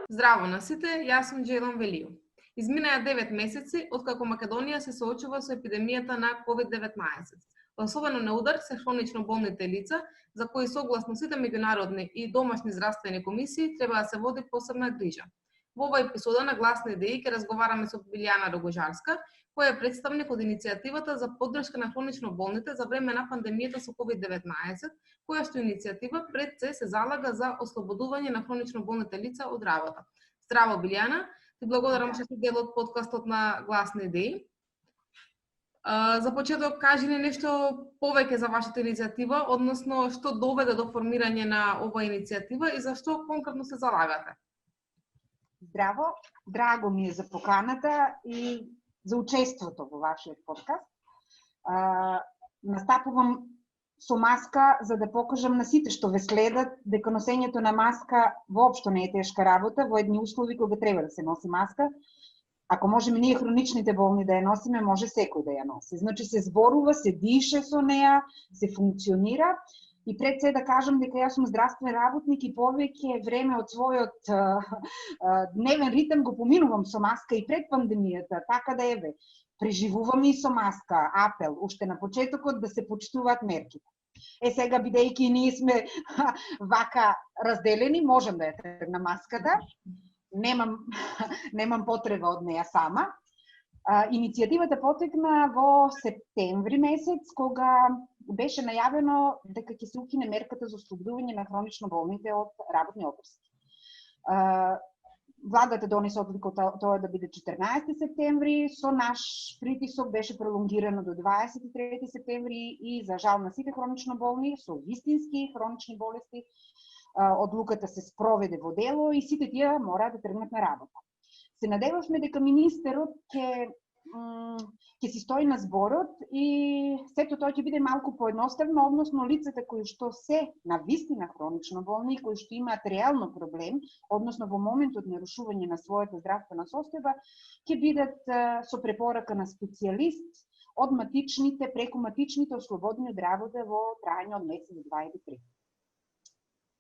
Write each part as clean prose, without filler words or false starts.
Здраво на сите, јас сум Джейлан Велио. Изминаа 9 месеци откако Македонија се соочува со епидемијата на COVID-19. Особено на удар се хронично болните лица, за кои согласно сите меѓународни и домашни здравствени комисии треба да се води посебна грижа. Во оваа епизода на Гласни идеи ќе разговараме со Билјана Рогожарска, која е представник од иницијативата за поддршка на хронично болните за време на пандемијата со COVID-19, која што иницијатива пред се залага за ослободување на хронично болните лица од работа. Здраво, Билјана, ти благодарам што си дел од подкастот на Гласни идеи. За почеток, кажи ни нешто повеќе за вашата иницијатива, односно што доведе до формирање на оваа иницијатива и зашто конкретно се залагате. Здраво, драго ми е за поканата и за учеството во вашиот подкаст. Настапувам со маска за да покажам на сите што ве следат дека носењето на маска воопшто не е тешка работа во едни услови кога треба да се носи маска. Ако можеме ние хроничните болни да ја носиме, може секој да ја носи. Значи се зборува, се дише со неа, се функционира. И пред се да кажам дека јас сум здравствен работник и повеќе време од својот дневен ритм го поминувам со маска и пред пандемијата, така да еве, преживувам и со маска, апел, уште на почетокот да се почитуваат мерките. Сега, бидејќи ние сме вака разделени, можам да ја тргнам маската, немам потреба од неа сама. Иницијативата потекна во септември месец, кога беше најавено дека ќе се укине мерката за ослободување на хронично болните од работни односи. Владата донесе одлука тоа да биде 14 септември, со наш притисок беше пролонгирано до 23 септември и за жал на сите хронично болни со вистински хронични болести, одлуката се спроведе во дело и сите тие мора да тргнат на работа. Се надевавме дека министерот ќе си стои на зборот и сето тоа ќе биде малку поедноставно, односно лицата кои што се на вистина хронично болни, кои што имаат реално проблем, односно во моментот на нарушување на својата здравствена состојба, ќе бидат со препорака на специјалист од матичните, преку матичните ослободени од работа во трајање од месец, 2 или 3.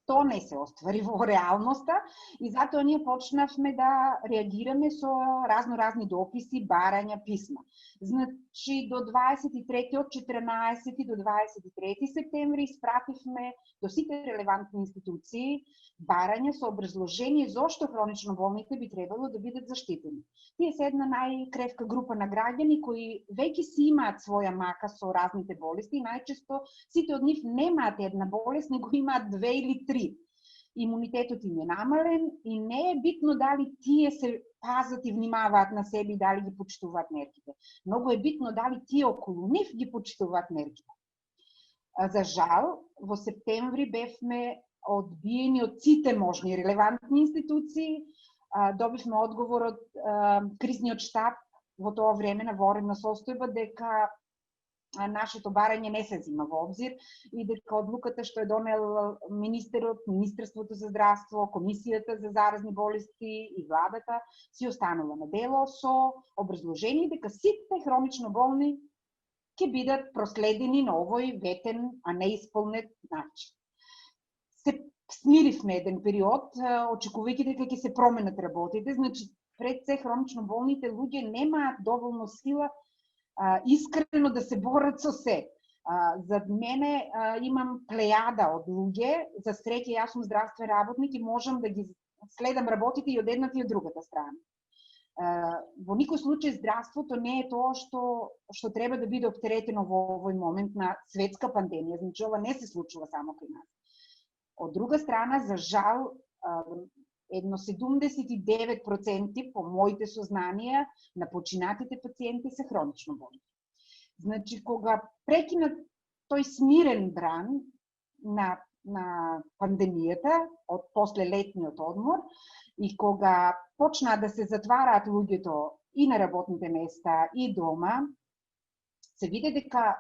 Тоа не се оствари во реалноста и затоа ние почнавме да реагираме со разни дописи, барања, писма. Значи до 23 од 14 до 23 септември испративме до сите релевантни институции барања со образложение зошто хронично болните би требало да бидат заштитени. Тие се една најкревка група на граѓани кои веќе си имаат своја мака со разните болести и најчесто сите од нив немаат една болест, него имаат 2 или 3. Имунитетот им е намален и не е битно дали тие се пазат и внимаваат на себе и дали ги почитуваат мерките. Многу е битно дали тие околу нив ги почитуваат мерките. За жал, во септември бевме одбиени од сите можни релевантни институции. Добивме одговор од кризниот штаб во тоа време на воредна состојба дека нашето барање не се зима во обзир и дека одлуката што е донел министерот, Министерството за здравство, Комисијата за заразни болести и владата си останува на дело со образложение дека сите хронично болни ќе бидат проследени на овој ветен, а не исполнет начин. Се смиривме еден период, очекувајќи дека ќе се променат работите, значи пред се хронично болните луѓе немаат доволно сила искрено да се борат со се. Зад мене имам плејада од луѓе, за среќа јас сум здравствен работник и можам да ги следам работите и од едната и од другата страна. Во никој случај здравството не е тоа што треба да биде оптеретено во овој момент на светска пандемија, значи ова не се случува само кај нас. Од друга страна, за жал, едно 79% по моите сознанија на починатите пациенти се хронично болни. Значи, кога прекинат тој смирен бран на пандемијата од после летниот одмор и кога почнаа да се затвараат луѓето и на работните места и дома, се види дека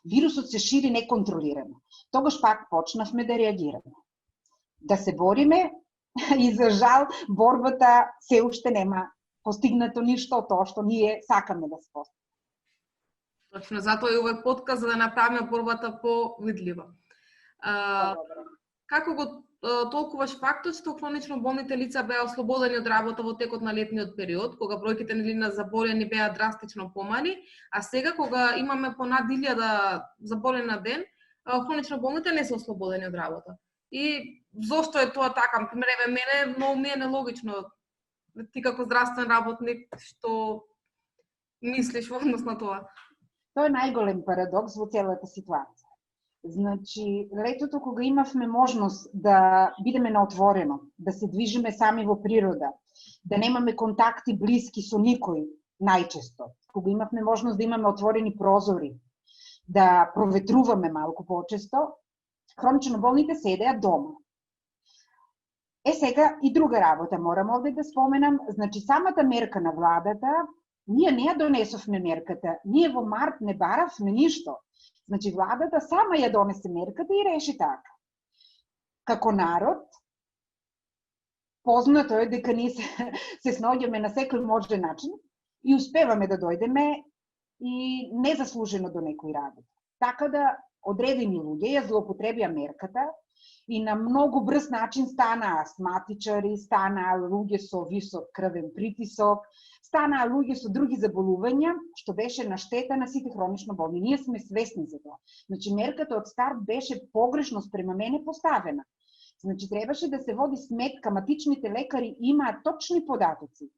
вирусот се шири неконтролирано. Тогаш пак почнавме да реагираме. Да се бориме и за жал борбата се уште нема постигнато ништо од тоа што ние сакаме да се постигне. Точно, затоа и овој подкаст за да направиме борбата повидлива. Како го толкуваш фактот што хронично болните лица беа ослободени од работа во текот на летниот период, кога бројките на заболени беа драстично помали, а сега кога имаме по над 1000 заболени на ден, хронично болните не се ослободени од работа. И зошто е тоа така? Мене многу ми е нелогично. Ти како здравствен работник, што мислиш во однос на тоа? Тоа е најголем парадокс во целата ситуација. Значи, летото кога имавме можност да бидеме на отворено, да се движиме сами во природа, да немаме контакти блиски со никој, најчесто, кога имавме можност да имаме отворени прозори, да проветруваме малку почесто, хронично болните седеа дома. Сега и друга работа морам овде да споменам, значи самата мерка на владата, ние не ја донесовме мерката, ние во март не баравме ништо. Значи, владата сама ја донесе мерката и реши така. Како народ, познато е дека ние се снаоѓаме на секој можен начин и успеваме да дојдеме и незаслужено до некој работа. Така да одредени луѓе ја злоупотребија мерката и на многу брз начин стана астматичари, стана луѓе со висок крвен притисок, станаа луѓе со други заболувања, што беше на штета на сите хронично болни. Ние сме свесни за тоа. Значи, мерката од старт беше погрешно спрема мене поставена. Значи, требаше да се води сметка, матичните лекари имаат точни податоци.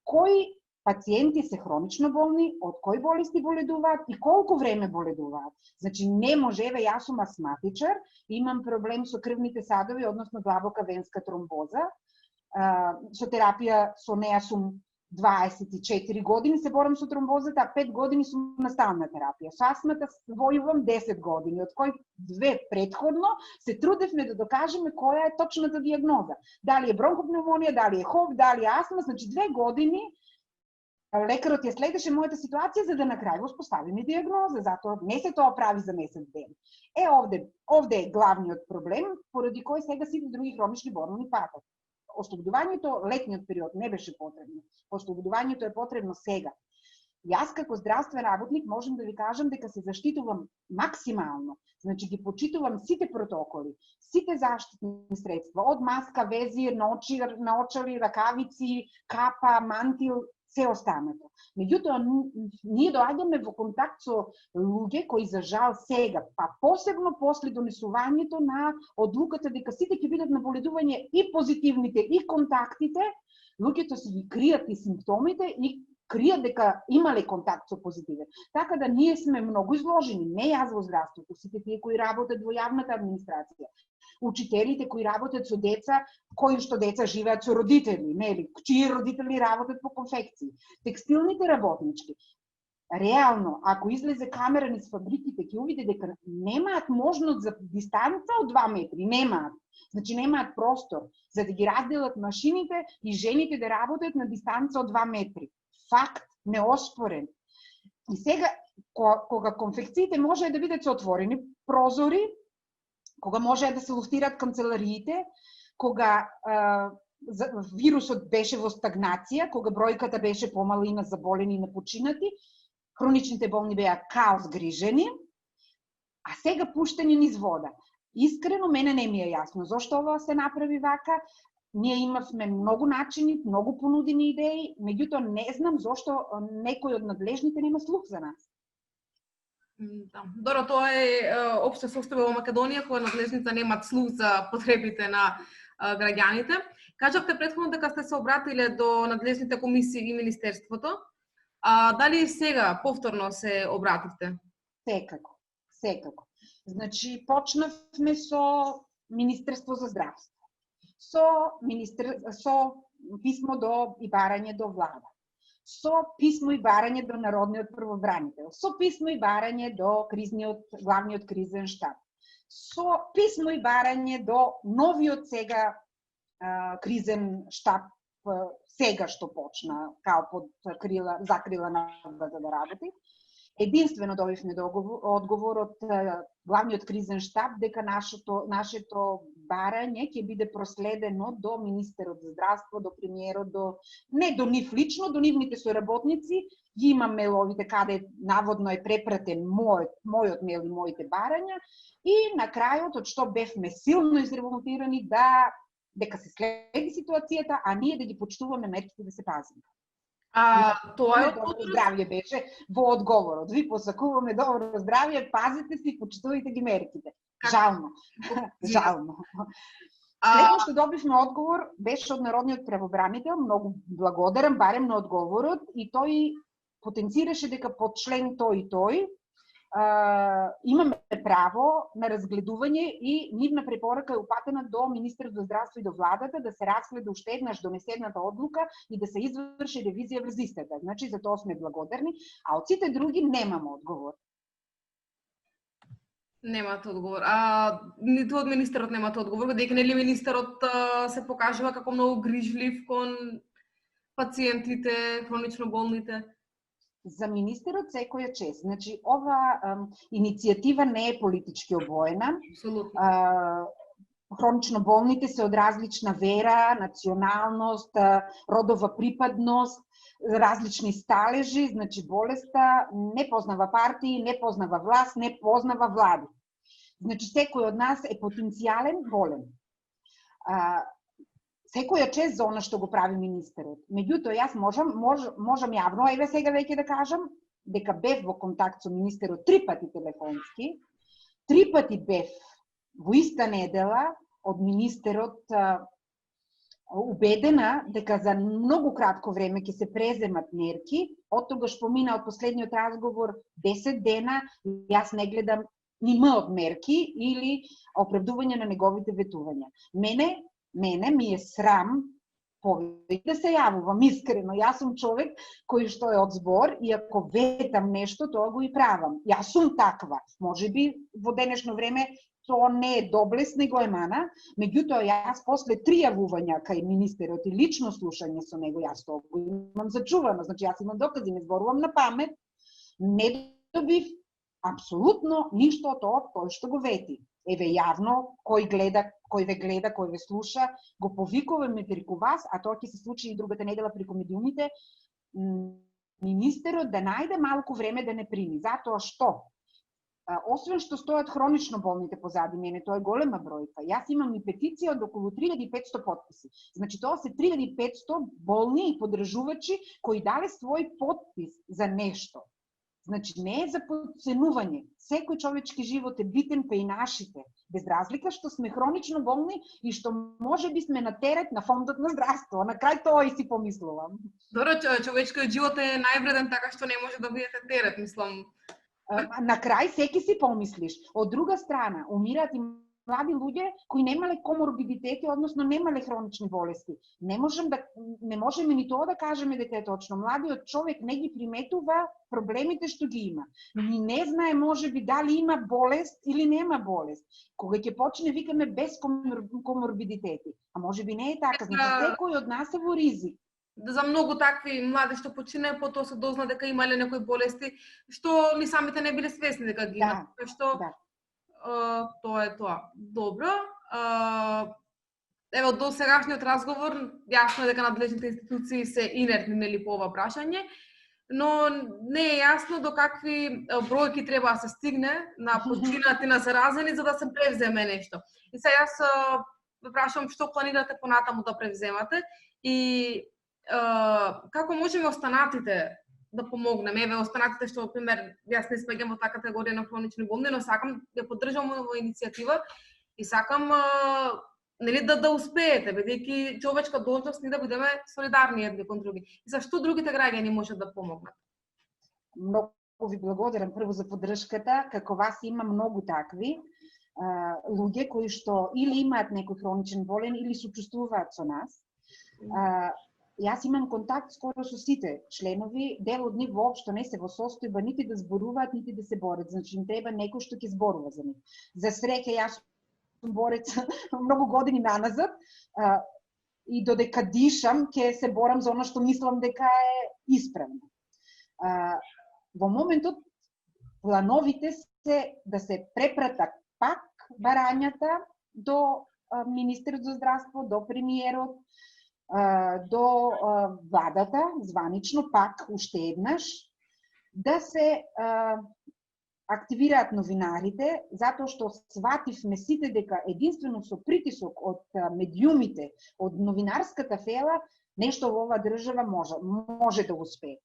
Кои пациенти се хронично болни, од кои болести боледуваат и колку време боледуваат. Значи, не може, еве, јас сум астматичар, имам проблем со крвните садови, односно длабока венска тромбоза, со терапија со неа сум 24 години се борам со тромбозата, а 5 години сум на стална терапија. Со астмата војувам 10 години, од кои 2 претходно се трудевме да докажеме која е точната диагноза. Дали е бронхопневмонија, дали е ХОВ, дали е астма, значи 2 години лекарот ја следеше мојата ситуација за да на крај го споставиме диагноза, затоа не се тоа прави за месец ден. Овде е главниот проблем, поради кој сега сите други хронични болни патат. Ослободувањето летниот период не беше потребно. Ослободувањето е потребно сега. Јас како здравствен работник можам да ви кажам дека се заштитувам максимално. Значи ги почитувам сите протоколи, сите заштитни средства, од маска, везир, наочали, ракавици, капа, мантил, се останато. Меѓутоа, ние доаѓаме во контакт со луѓе кои за жал сега, па посебно после донесувањето на одлуката дека сите ќе бидат на боледување и позитивните и контактите, луѓето си ги кријат и симптомите и кријат дека имале контакт со позитивен. Така да ние сме многу изложени, не јас во здравството, сите тие кои работат во јавната администрација, учителите кои работат со деца, кои што деца живеат со родители, нели, чии родители работат по конфекции, текстилните работнички. Реално, ако излезе камера низ фабриките, ќе увиде дека немаат можност за дистанца од 2 метри, немаат. Значи немаат простор за да ги разделат машините и жените да работат на дистанца од 2 метри. Факт, неоспорен. И сега, кога конфекциите може да бидат со отворени прозори, кога може да се луфтираат канцелариите, кога вирусот беше во стагнација, кога бројката беше помала и на заболени и на починати, хроничните болни беа као згрижени, а сега пуштени низ вода. Искрено, мене не ми е јасно зошто ова се направи вака. Ние имавме многу начини, многу понудени идеи, меѓутоа не знам зошто некој од надлежните нема слух за нас. Да. Добро, тоа е општа состојба во Македонија, која надлежните немаат слух за потребите на граѓаните. Кажавте претходно дека сте се обратиле до надлежните комисии и Министерството. Дали сега повторно се обративте? Секако. Значи, почнавме со Министерство за здравство, со писмо и барање до влада, со писмо и барање до Народниот првобранител, со писмо и барање до главниот кризен штаб, со писмо и барање до новиот сега кризен штаб, сега што почна, као под закрила на влада да работи. Единствено добивме одговор од главниот кризен штаб дека нашето барање ќе биде проследено до министерот за здравство, до премиерот, не до нив лично, до нивните соработници. Ги имам меловите каде наводно е препратен мојот мел и моите барања, и на крајот, од што бевме силно изремонтирани дека се следи ситуацијата, а ние да ги почитуваме мерките, да се пазиме. Тоа е добро здравје беше во одговорот. Ви посакуваме добро здравје, пазите си, почитувајте ги мерките. Жално. Жално. Следно што добивме одговор беше од народниот правобранител, многу благодарен барем на одговорот, и тој потенцираше дека по член тој и тој имаме право на разгледување и нивна препорака е упатена до министерот за здравство и до владата да се разгледа уште еднаш донесената одлука и да се изврши ревизија врз истата. Значи за тоа сме благодарни, а од сите други немаме одговор. Немате одговор. Ниту од министерот немате одговор, дека нели министерот се покажува како многу грижлив кон пациентите, хронично болните? За министерот секоја чест. Значи, ова иницијатива не е политички обоена. Апсолутно. Хронично болните се од различна вера, националност, родова припадност, различни сталежи, значи болеста не познава партии, не познава власт, не познава влади. Значи, секој од нас е потенцијален болен. Секоја чест за она што го прави министерот. Меѓутоа, јас можам јавно, еве сега веќе да кажам, дека бев во контакт со министерот 3 пати телефонски, 3 пати бев во иста недела од министерот убедена дека за многу кратко време ќе се преземат мерки. Од тогаш помина од последниот разговор 10 дена, јас не гледам ни м од мерки или оправдување на неговите ветувања. Мене ми е срам повеќе да се јавувам искрено. Јас сум човек кој што е од збор и ако ветам нешто, тоа го и правам. Јас сум таква. Можеби во денешно време тоа не е доблест, него е мана. Меѓутоа, јас после 3 јавувања кај министерот и лично слушање со него, јас тоа го имам зачувано. Значи, јас имам докази, не зборувам на памет. Не добив апсолутно ништо од тоа тој што го вети. Еве јавно, кој ве гледа, кој ве слуша, го повикуваме преку вас, а тоа ќе се случи и другата недела преку медиумите, министерот да најде малку време да не прими. Затоа што? Освен што стојат хронично болните позади мене, тоа е голема бројка. Јас имам и петиција од околу 3500 потписи. Значи, тоа се 3500 болни и подржувачи кои дале свој потпис за нешто. Значи, не е за подценување. Секој човечки живот е битен, па и нашите. Без разлика што сме хронично болни и што може би сме на терет на фондот на здравство. На крај тоа и си помислувам. Добро, човечкиот живот е највреден, така што не може да бидете терет, мислам. На крај секи си помислиш. Од друга страна, умираат и млади луѓе кои немале коморбидитети, односно немале хронични болести. Не можеме ни тоа да кажеме дека е точно. Младиот човек не ги приметува проблемите што ги има. Ни не знае можеби дали има болест или нема болест. Кога ќе почне викаме без коморбидитети. А можеби не е така. Значи секој од нас е во ризик. За многу такви млади што почине, потоа се дозна дека имале некои болести што ни самите не биле свесни дека ги имат. Тоа е тоа. Добро. Ево, до сегашниот разговор, јасно е дека надлежните институции се инертни нели по ова прашање, но не е јасно до какви бројки треба да се стигне на починати на заразени за да се превземе нешто. И сега јас ве прашувам што планирате понатаму да превземате и како можеме останатите да помогнеме. Еве, останатите што, пример, јас не спаѓам во таа категорија на хронични болни, но сакам да поддржам оваа иницијатива и сакам нели да успеете, бидејќи човечка должност ни да бидеме солидарни едни кон други. И за што другите граѓани можат да помогнат? Многу ви благодарам прво за поддршката, како вас има многу такви луѓе кои што или имаат некој хроничен болен или сочувствуваат со нас. Јас имам контакт скоро со сите членови, дел од нив воопшто не се во состојба нити да зборуваат, нити да се борат. Значи, им треба некој што ќе зборува за нив. За среќа, јас сум борец многу години наназад и додека дишам, ќе се борам за она што мислам дека е исправно. Во моментот, плановите се да се препратат пак барањата до министерот за здравство, до премиерот, до владата, званично пак уште еднаш, да се активираат новинарите, затоа што свативме сите дека единствено со притисок од медиумите, од новинарската фела, нешто во оваа држава може да успее.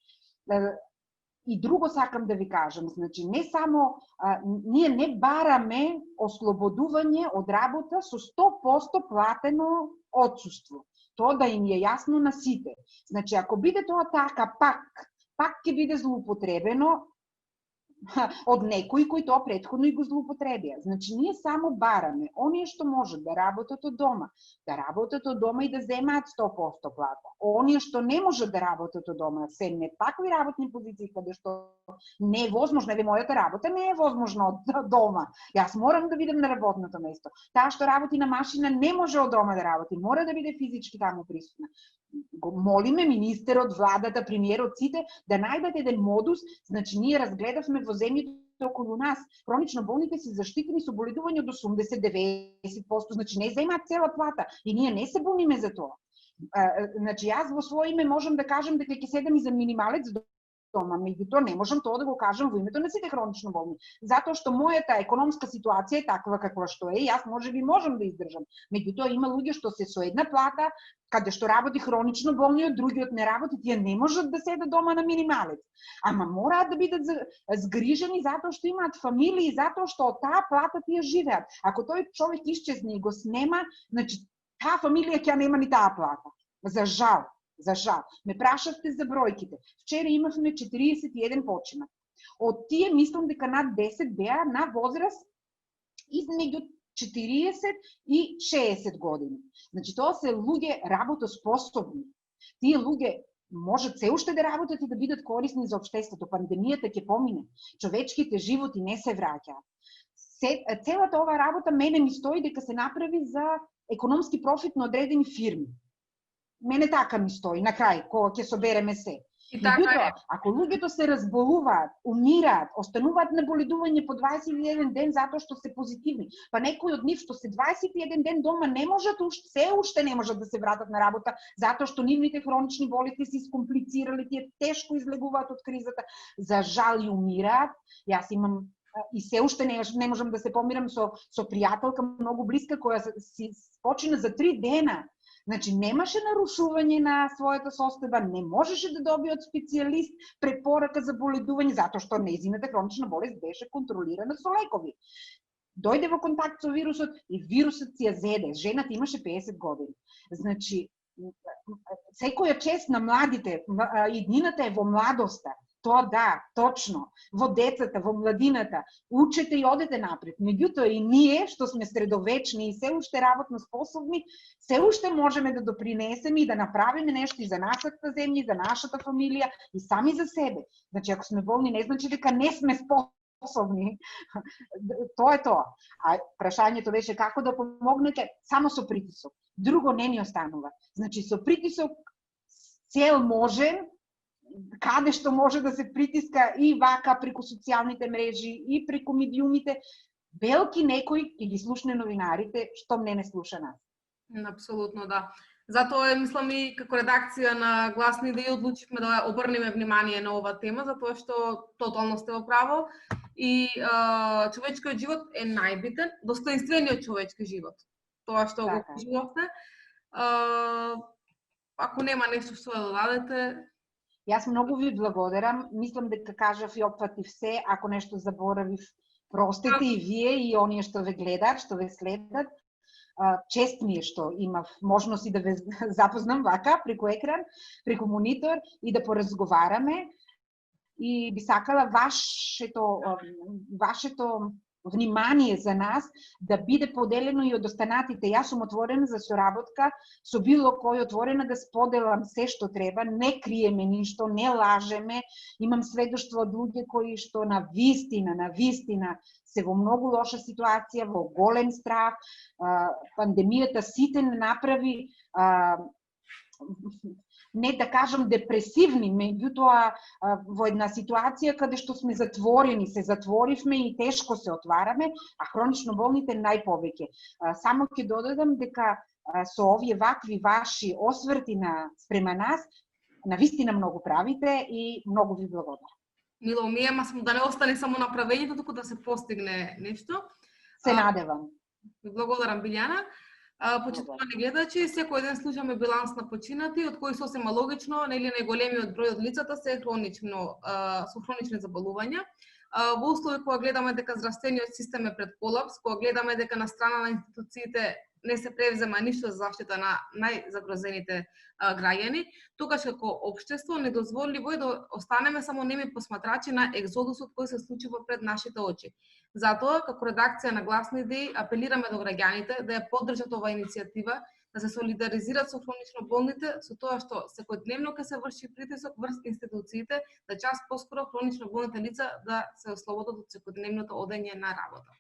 И друго сакам да ви кажам, значи не само ние не бараме ослободување од работа со 100% платено отсуство. Тоа да им е јасно на сите. Значи ако биде тоа така, пак ќе биде злоупотребено од некои кои тоа претходно и го злоупотребија. Значи, ние само бараме оние што можат да работат од дома и да земаат 100% плата. Оние што не можат да работат од дома, се не такви работни позиции каде што не е возможно, еве мојата работа не е возможно од дома. Јас морам да бидам на работното место. Таа што работи на машина не може од дома да работи, мора да биде физички таму присутна. Го молиме министерот, владата, премиерот, сите да најдат еден модус. Значи ние разгледавме во земјите околу нас, хронично болните се заштитени со боледување од 80-90%, значи не земаат цела плата и ние не се буниме за тоа. Значи јас во своје име можам да кажам дека ќе седам и за минималец дома, меѓутоа не можам тоа да го кажам во името на сите хронично болни, затоа што мојата економска ситуација е таква каква што е, јас можеби можам да издржам. Меѓутоа има луѓе што се со една плата, каде што работи хронично болниот, другиот не работи, тие не можат да седат дома на минималец. Ама мораат да бидат згрижени затоа што имаат фамилии, затоа што од таа плата тие живеат. Ако тој човек исчезне и го снема, значи таа фамилија ќе нема ни таа плата. За жал. Ме прашавте за бројките. Вчера имавме 41 починат. Од тие мислам дека над 10 беа на возраст измеѓу 40 и 60 години. Значи тоа се луѓе работоспособни. Тие луѓе можат се уште да работат и да бидат корисни за општеството. Пандемијата ќе помине. Човечките животи не се враќаат. Целата оваа работа мене ми стои дека се направи за економски профит на одредени фирми. Мене така ми стои, на крај, кога ќе собереме се. И така е. Ако луѓето се разболуваат, умираат, остануваат на боледување по 21 ден затоа што се позитивни, па некои од нив што се 21 ден дома не можат се уште не можат да се вратат на работа затоа што нивните хронични болести се искомплицирали, тие тешко излегуваат од кризата, за жал и умираат. Јас имам и се уште не можам да се помирам со пријателка многу блиска која си почина за 3 дена. Значи, немаше нарушување на својата состојба, не можеше да добие од специјалист препорака за боледување, затоа што нејзината хронична болест беше контролирана со лекови. Дојде во контакт со вирусот и вирусот си ја зеде. Жената имаше 50 години. Значи, секоја чест на младите, иднината е во младоста. Тоа да, точно, во децата, во младината, учете и одете напред. Меѓутоа и ние, што сме средовечни и се уште работно способни, се уште можеме да допринесеме и да направиме нешто и за нашата земја, и за нашата фамилија, и сами за себе. Значи, ако сме болни, не значи дека не сме способни. Тоа е тоа. А прашањето беше како да помогнете само со притисок. Друго не ни останува. Значи, со притисок цел може, каде што може да се притиска и вака преку социјалните мрежи и преку медиумите, белки некој ќе ги слушне новинарите, што не слуша нас. Апсолутно да. Затоа мислам и како редакција на Гласни идеи одлучивме да обрнеме внимание на оваа тема, затоа што тотално сте во право и човечкиот живот е најбитен, достоинствениот човечки живот. Тоа што го кажувавте. Ако нема нешто што да додадете. Јас многу ви благодарам. Мислам дека кажав и опфатив се. Ако нешто заборавив, простете и вие и оние што ве гледаат, што ве следат. Чест ми е што имав можност и да ве запознам вака преку екран, преку монитор и да поразговараме. И би сакала вашето внимание за нас да биде поделено и од останатите. Јас сум отворена за соработка со било кој, отворена да споделам се што треба, не криеме ништо, не лажеме. Имам сведоштво од луѓе кои што на вистина се во многу лоша ситуација, во голем страх. Пандемијата сите не направи не да кажам депресивни, меѓутоа во една ситуација каде што сме затворени, се затворивме и тешко се отвараме, а хронично болните најповеќе. Само ќе додадам дека со овие вакви ваши осврти спрема нас, навистина многу правите и многу ви благодарам. Мило ми е, само да не остане само на правењето, туку да се постигне нешто. Се надевам. Ви благодарам, Билјана. Почитувани гледачи, секој ден слушаме биланс на починати, од кои сосема логично, нели најголемиот број од лицата се со хронични заболувања. Во услови кога гледаме дека здравствениот систем е пред колапс, кога гледаме дека на страна на институциите не се превзема ништо за заштита на најзагрозените граѓани, тогаш како општество недозволиво е да останеме само неми посматрачи на екзодусот кој се случува пред нашите очи. Затоа, како редакција на Гласни идеи, апелираме до граѓаните да ја поддржат оваа иницијатива, да се солидаризират со хронично болните, со тоа што секојдневно ќе се врши притисок врз институциите, да час поскоро хронично болните лица да се ослободат од секојдневното одење на работа.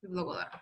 Ви благодарам.